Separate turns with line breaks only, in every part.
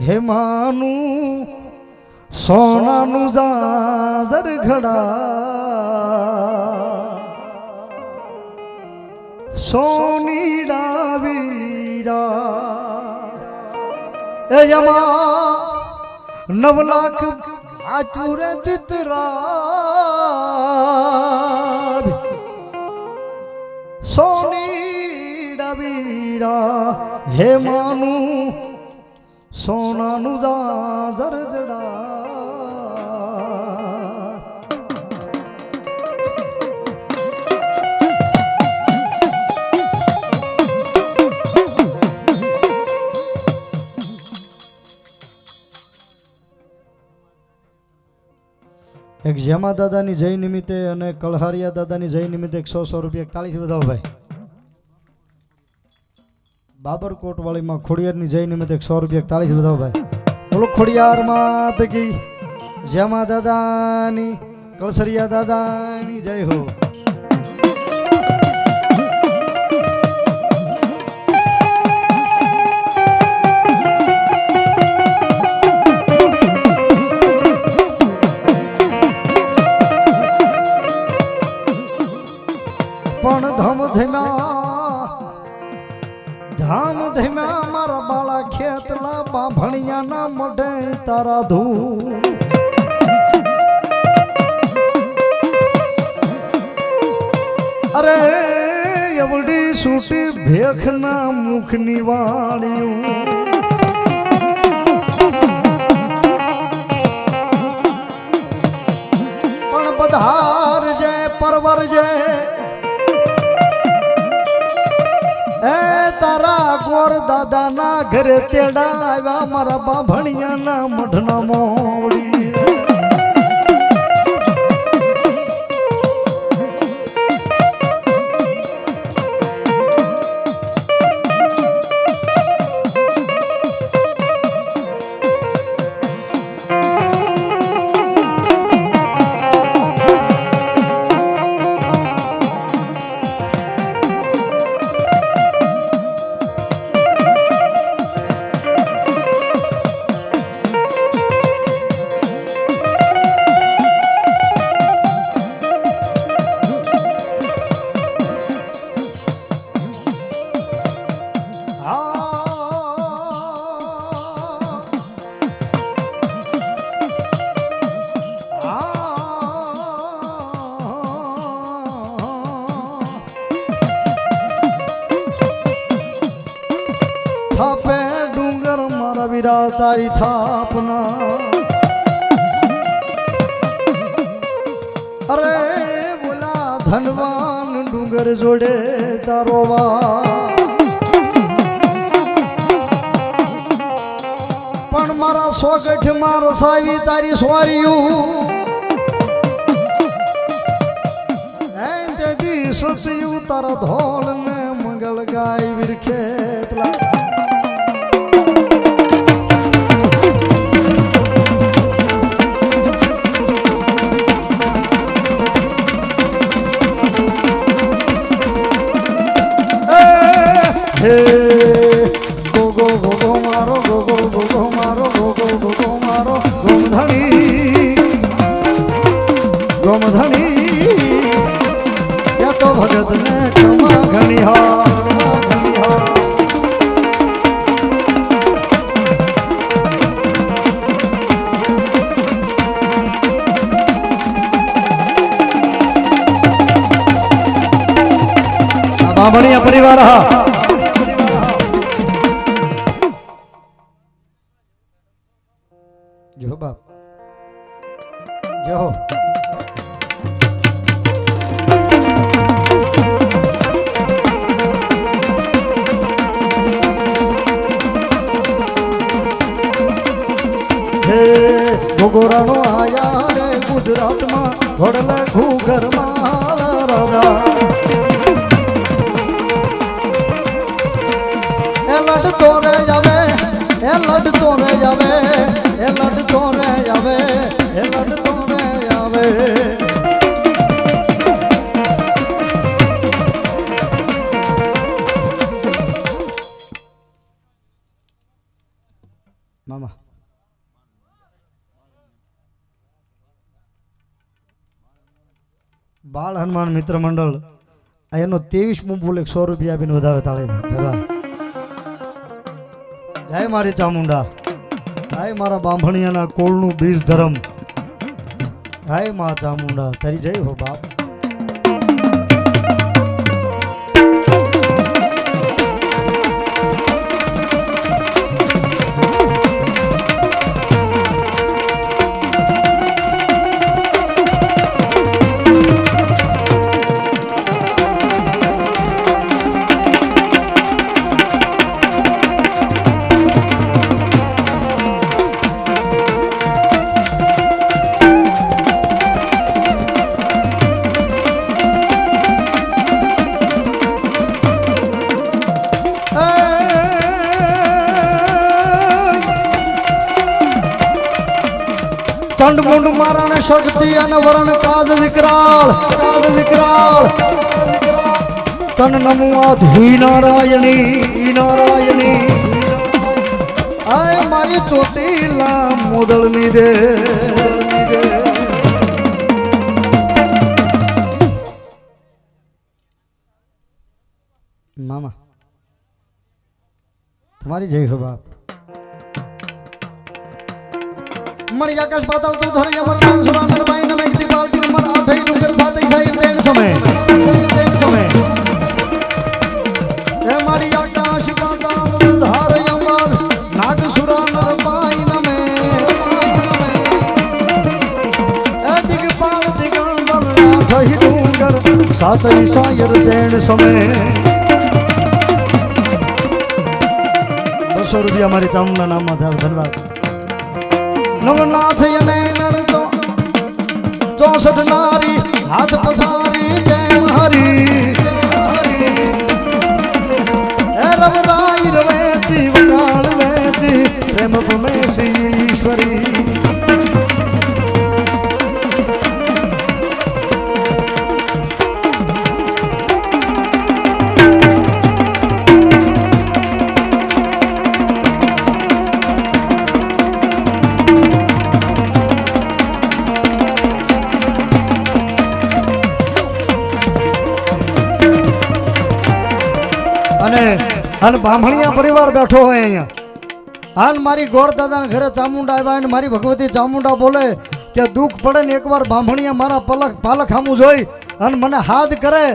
હેમાનું સોનાનું જાજર ઘડા સોની ડાવીડા એ યમા 9 લાખ આચુર ચિત્રા સોની ડાવીડા હેમાનું સોનાનું જાજર જડા એક જેમા દાદાની જય નિમિત્તે અને કલહારિયા દાદાની જય નિમિત્તે 100 રૂપિયા તાળીથી વધાવો ભાઈ. બાબરકોટ વાળીમાં ખોડિયારની જય નિમિત્તે 100 રૂપિયા તાળીથી વધાવો ભાઈ. બોલો ખોડિયાર માત કી, જેમા દાદાની કલસરિયા દાદાની જય હો. પણ ધામ ધમ્યા મારા બાળા ખેતલા બાંભણિયાના મોઢે તારા ધૂ અરે એવડી સૂટી ભેખના મુખની વાળ્યું પણ પધાર જે પરવર જે તારા ગોર દાદાના ઘરે તેડા આવ્યા મારા બાંભણિયાના મઢના મોડી થાપે ડુંગર મારા વીરા તારી થાપના અરે બોલા ધનવાન ડુંગર જોડે તારો વા પણ મારા સોગઠ મારો સાવી તારી સ્વારીયું એ દી સતયું તારા ધોળ ને મંગળ ગાય વિરખેતલા હે ગો ગો ગો ગો મારો ગો ગો ગો ગો મારો ગો ગો ગો ગો મારો ગોમધણી યા તો ભગત ને ક્ષમા ઘણી હા બામણિયા પરિવાર હા જો બાપ જો હે ગોગોરાનો આયા રે ગુજરાતમાં ઘોડલે ઘૂઘરમાં રાજા એ લડતો રે આવે એ લડતો રે આવે એ લડતો રે આવે એ લડતો રે આવે મામા બાળ હનુમાન મિત્ર મંડળ એનો 23મો બોલ 100 રૂપિયા આપીને વધાવે તાળે જય મારી ચામુંડા, જય મારા બાંભણિયાના કોળનું બીજ ધરમ, જય મા ચામુંડા, તારી જય હો બાપ. ચંડ મુંડ મારણ શક્તિ અને વરણ કાજ વિકરાળ, કાજ વિકરાળ. તન નમુઆ ધુઈ નારાયણી, નારાયણી. આય મારી ચોટીલા મોદળની દે, મામા તમારી જય હો બાપ. મણી આકાશ પાતાળ તું ધરી અમર નામ સુરાનર બાઈ નમે કી બાજી ઉમર આઠઈ ડુંગર સાતઈ સાઈ તેણ સમય, તેણ સમય. એ મારી આકાશ પાતાળ ધાર અમર નાગ સુરાનર બાઈ નમે, એ દિગપાળ દિગંબર આઠઈ ડુંગર સાતઈ સાયર તેણ સમય. 200 રૂપિયા મારી ચામુંડા નામમાં થાય. ધન્યવાદ. નવનાથ અને નરતો 64 નારી હાથ પસારી તેમ હરી, હે રવરાઈ રવેચી વકાળ વેચી પ્રેમ પમેશી ઈશ્વરી. અને બામણિયા પરિવાર બેઠો હોય અહીંયા. હાલ મારી ગોર દાદાના ઘરે ચામુંડા આવ્યા અને મારી ભગવતી ચામુંડા બોલે કે દુઃખ પડે ને એકવાર બામણિયા મારા પાલક સામું જોઈ અને મને હાથ કરે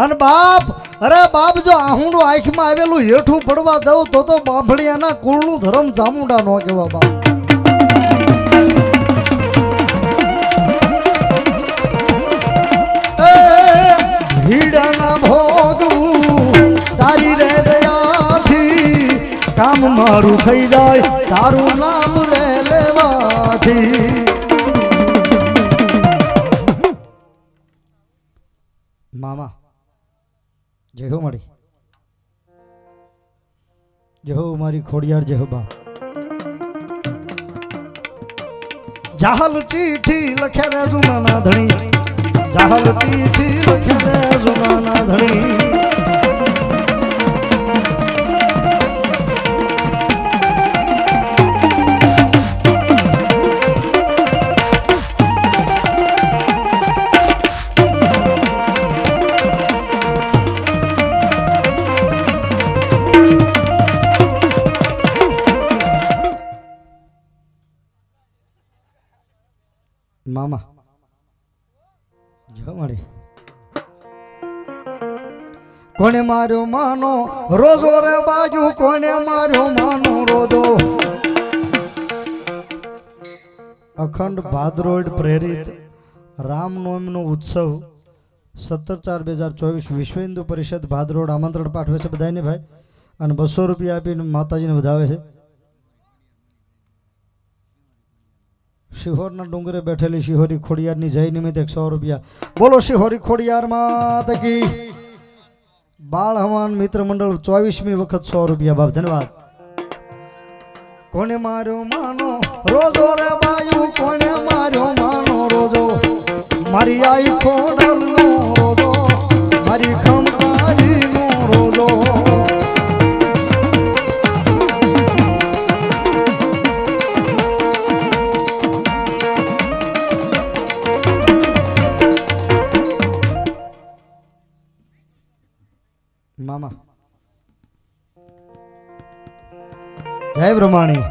અને બાપ, અરે બાપ, જો આહુંડું આંખમાં આવેલું હેઠું પડવા દઉં તો બામણિયાના કુળનું ધર્મ ચામુંડા નો કહેવા બાપ. ભીડાના ભોગવું તારી રે દયાથી, કામ મારું થઈ જાય તારું નામ રે લેવાથી. મામા જય હો મારી, જય હો મારી ખોડિયાર, જય હો બા. જાહલ ચીઠી લખે રે જુનાના ધણી, જાહલ ચીઠી લખે રે જુનાના ધણી. મામા જો મારી કોને માર્યો માનો રોજો રે બાજુ, કોને માર્યો માનો રોજો. અખંડ ભાદરોડ પ્રેરિત રામનવમીનો ઉત્સવ 17/4/2024 વિશ્વ હિન્દુ પરિષદ ભાદરોડ આમંત્રણ પાઠવે છે બધાને ભાઈ, અને 200 રૂપિયા આપીને માતાજીને વધાવે છે. શિહોરના ડુંગરે બેઠેલી શિહોરી ખોડિયારની જય નિમિત્તે 100 રૂપિયા. બોલો શિહોરી ખોડિયાર માત કી. બાળ હવાન મિત્ર મંડળ 24મી વખત 100 રૂપિયા બાપ. ધન્યવાદ. કોને માર્યો માનો રોજો રે બાયુ, કોને માર્યો માનો રોજો. મારી આઈ ખોડલનો રોજો, મારી ખંભારીનો રોજો. જય બ્રહ્માણી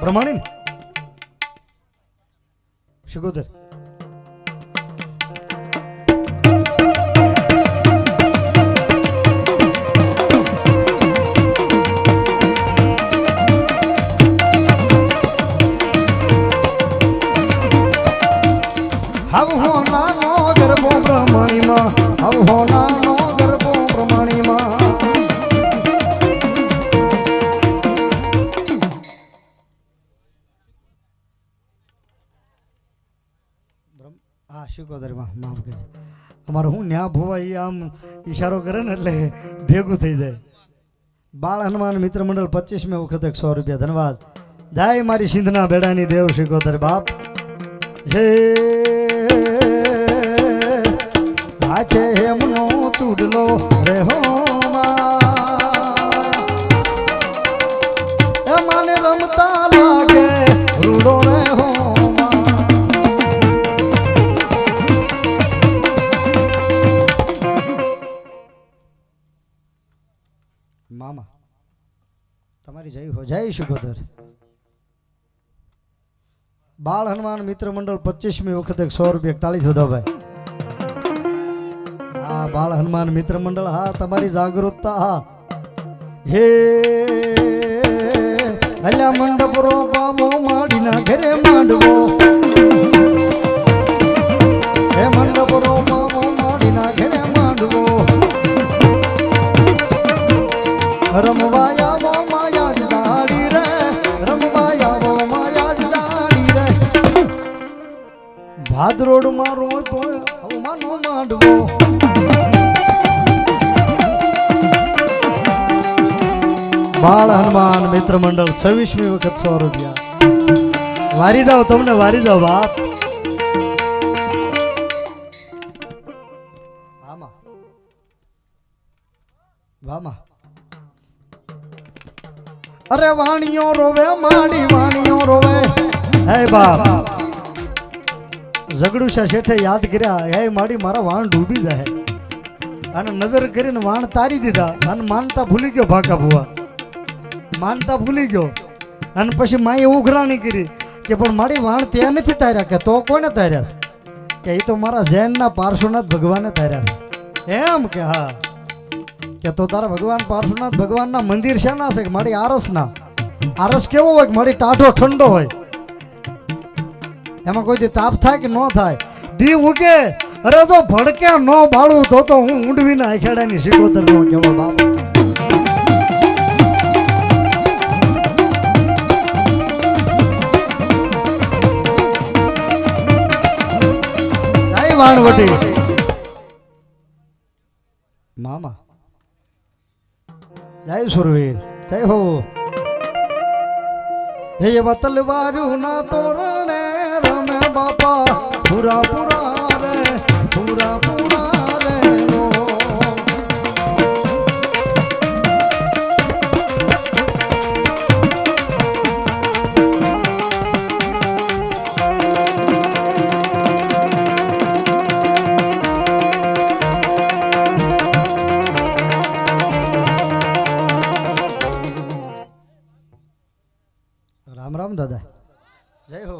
બ્રહ્માણી શિકોતર હવ હો નાનો ગરબો બ્રહ્માણીમાં હવ હો નાનો ગરબો બ્રહ્માણીમાં હા શિકોતરમાં માફ કરજો અમારે હું ન્યા ભોવા એ આમ ઈશારો કરે ને એટલે ભેગું થઈ જાય બાળ હનુમાન મિત્ર મંડળ 25મી વખત 100 રૂપિયા ધન્યવાદ જય મારી સિંધના બેડાની દેવ શિકોતર બાપ હે હાથે હેમનો તુડલો રે હો એ માને રમતા લાગે રૂડો રે હો મામા તમારી જય હો જય શિકોતર બાળ હનુમાન મિત્ર મંડળ 25મી વખત 100 રૂપિયા તાળી વધો ભાઈ હા બાળ હનુમાન મિત્ર મંડળ હા તમારી જાગૃતતા હા હે અલ્યા મંડપ રો બાબો માડીના ઘરે માંડવો હે મંડપ રો બાબો માડીના ઘરે માંડવો રમવાયા વો માયા જ દાડી રે રમવાયા વો માયા જ દાડી રે ભાદરોડ મારો માનો માંડવો બાળ હનુમાન મિત્ર મંડળ 26મી વખત 100 રૂપિયા વારી જાવ તમને વારી જાવ બાપ વામા વામા અરે વાણીઓ રોવે માડી વાણીઓ રોવે હે બાપ ઝઘડુશા શેઠે યાદ કર્યા હે માડી મારા વાણ ડૂબી જાય અને નજર કરીને વાણ તારી દીધા અને માનતા ભૂલી ગયો ભાકા ભુવા માનતા ભૂલી ગયો અને પછી માએ ઉઘરાણી કરી કે પણ મારી વાણ ત્યાં નથી તાર્યા કે તો કોને તાર્યા કે એ તો મારા જૈનના પાર્શ્વનાથ ભગવાને તાર્યા એમ કે હા કે તો તારા ભગવાન પાર્શ્વનાથ ભગવાનના મંદિર છે ના છે કે મારી આરસના આરસ કેવો હોય કે મારી ટાઢો ઠંડો હોય એમાં કોઈ દી તાપ થાય કે ન થાય દી ઉગે અરે તો ભડકે ન બાળું તો હું ઊંડવીના અખેડાની શિકોતર નો કેવો બાપ જય વાણવટી મામા જય સુરવીર જય હો હે વતલવારું ના તોરણે રમે બાપા પૂરા પૂરા રે પૂરા પૂરા રે રામ રામ દાદા જય હો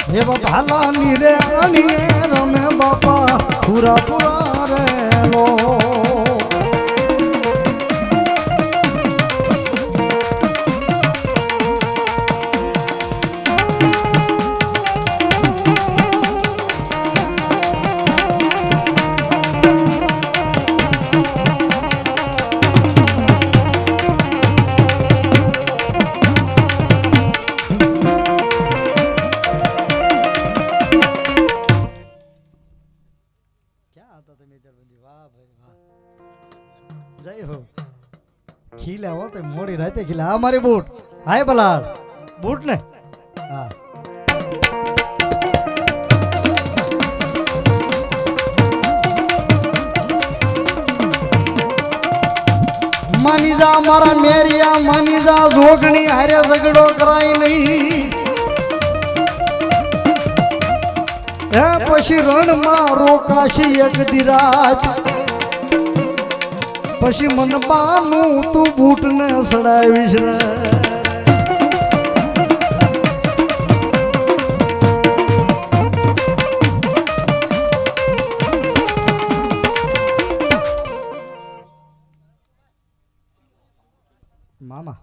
હે બાપા હાલાની રે આની રમે બાપા પૂરા પૂરા રે લો ક્યાં હતા તમે જય હો ખીલા હો તો મોડી રાતે ખીલા આ મારી બૂટ હાય બલાડ બૂટ ને હા માની જા મારા મેરિયા માની જા જોગણી હારે ઝઘડો કરાય નહીં હે પછી રણમાં રોકાશી એક દિરાજ પછી મન બાનું તું બૂટ ને સડાવીશ રે મામા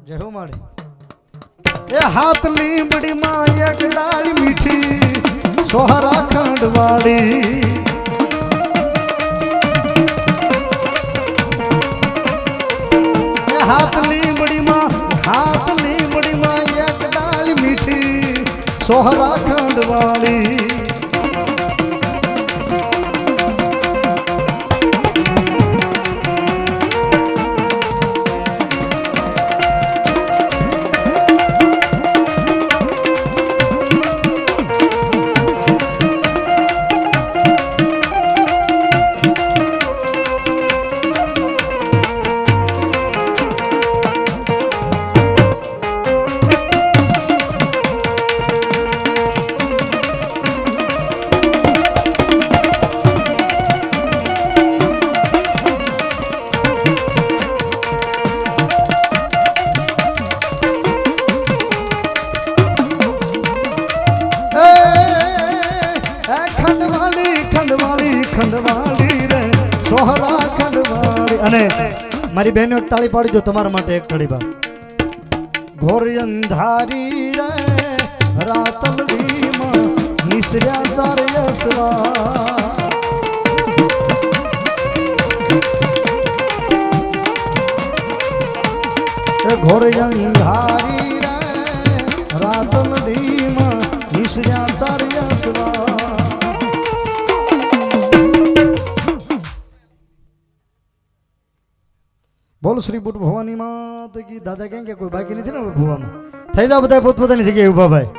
જય હો માડે એ હાથ લીંબડી માં એક ડાળી મીઠી સોહરા ખંડવાળી એ હાથ લીંબડી માં એક ડાળી મીઠી સોહરા ખંડવાળી ખંડવાળી રે સોહરા ખંડવાળી અને મારી બહેનો એક તાળી પાડી દો તમારા માટે એક ઘડી બા ઘોર અંધારી રે રાતલડીમાં નિસર્યા ચાર યસવા ઘોર અંધારી રે રાતલડીમાં નિસર્યા ચાર યસવા બોલો શ્રી બુટ ભવાની માત કી દાદા કેમ કે કોઈ બાકી નથી ને ભુવામાં થઈ જાવ બધા પોતપોતાની જગ્યાએ ઉભા ભાઈ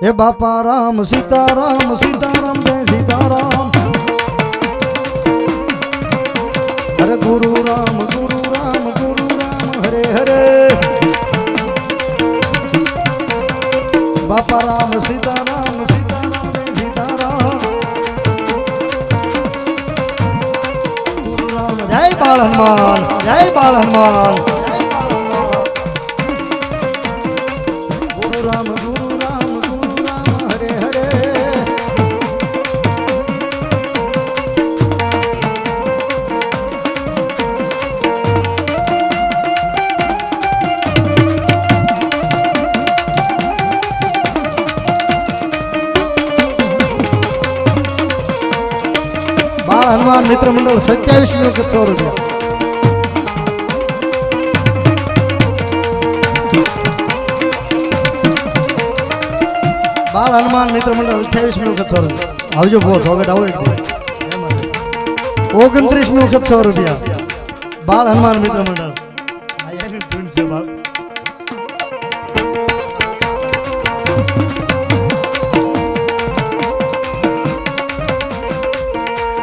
એ બાપા રામ સીતારામ સીતારામ જય સીતારામ હરે ગુરુ રામ હરે હરે બાપા રામ સીતારામ સીતારામ જય સીતારામ ગુરુ રામ જય બાળ હનુમાન જય બાળ હનુમાન ગુરુ રામ હરે હરે બાળ હનુમાન મિત્ર મંડળ 27 નો 100 રૂપિયા બાળ હનુમાન મિત્ર મંડળ 28 નું 100 આવજો બહુ સ્વાગત આવો 29 નું 100 રૂપિયા બાળ હનુમાન મિત્ર મંડળ આયાની ધૂન છે બાપ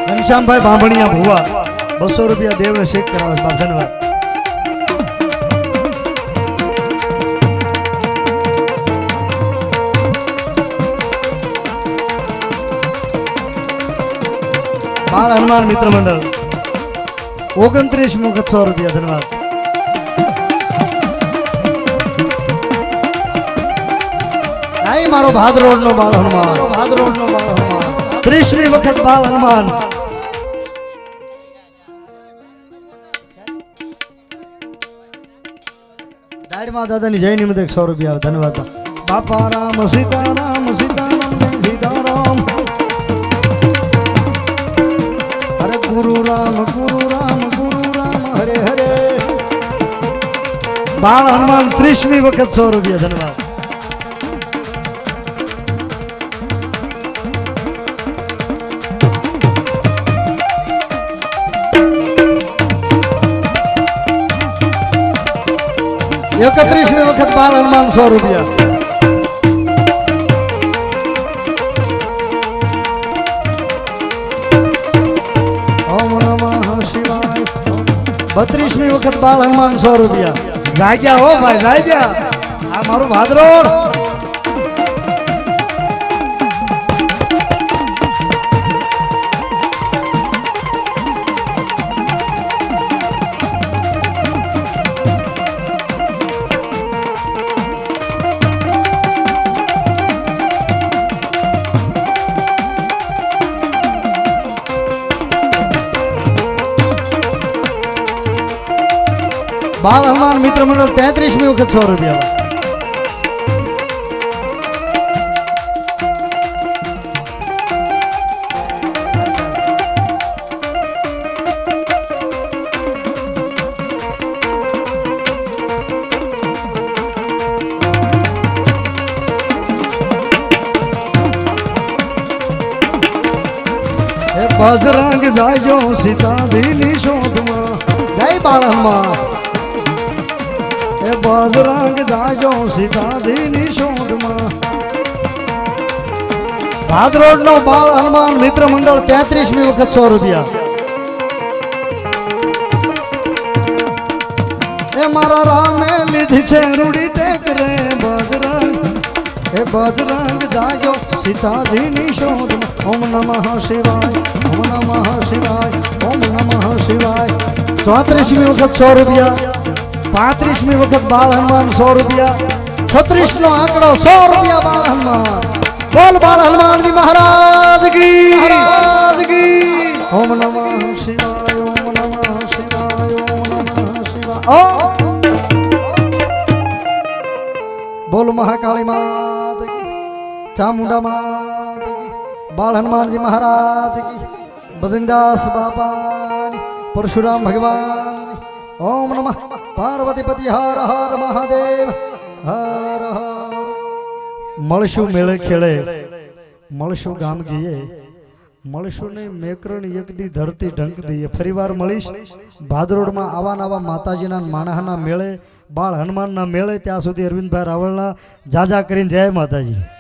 ઘનશ્યામભાઈ બાંભણિયા ભુવા 200 રૂપિયા દેવને શેક કરાવે બાપ ધન્યવાદ બાળ હનુમાન મિત્ર મંડળ 29 નું 100 રૂપિયા ધન્યવાદ આઈ મારો ભાદરોડ નો બાળ હનુમાન 30મી વખત બાળ હનુમાન દાડમાં દાદાની જય નિમિત્તે 100 રૂપિયા ધન્યવાદ બાપા રામ સીતારામ સીતારામ સીતારામ હરે ગુરુ રામ હરે હરે બાળ હનુમાન 30મી વખત 100 રૂપિયા ધન્યવાદ 31મી વખત બાળ હનુમાન 100 રૂપિયા ઓમ નમઃ શિવાય 32મી વખત બાળ હનુમાન 100 રૂપિયા જાગ્યા હો ભાઈ જાગ્યા આ મારું ભાદરોડ बाल हनुमान मित्र मंडल 33મી વખત 100 રૂપિયા बजरंग जायो सीताधीनी शोधमा जय बाल हनुमान बजरंग जायो सीताधीनी शोधमा भादरोड नो बाल हनुमान मित्र मंडल 33મી વખત 100 રૂપિયા ए मारा रामे લીધી છે રૂડી ટેક રે बजरंग ए बजरंग जायो सीताधीनी शोधमा ओम नमः शिवाय ओम नमः शिवाय ओम नमः शिवाय 34મી વખત 100 રૂપિયા 35મી વખત બાળ હનુમાન 100 રૂપિયા 36 નો આંકડો 100 રૂપિયા બાળ હનુમાન બોલ બાળ હનુમાનજી મહારાજ કી ઓમ નમઃ શિવાય ઓમ નમઃ શિવાય ઓમ નમઃ શિવાય બોલ મહાકાળી માત કી ચામુંડા માત કી બાળ હનુમાનજી મહારાજ કી બજરંગદાસ બાપાની પરશુરામ ભગવાન ओम नमः पार्वती पति हर हर महादेव हर हर મળશું મેળે ખેડે મળશું ગામ ગઈએ મળશું ને મેકરણ યજ્ઞની ધરતી ઢંક દઈએ ફરીવાર મળીશ ભાદરોડમાં આવા નવા માતાજીના માણસના મેળે બાળ હનુમાનના મેળે ત્યાં સુધી અરવિંદભાઈ રાવળના જાજા કરીને જય માતાજી।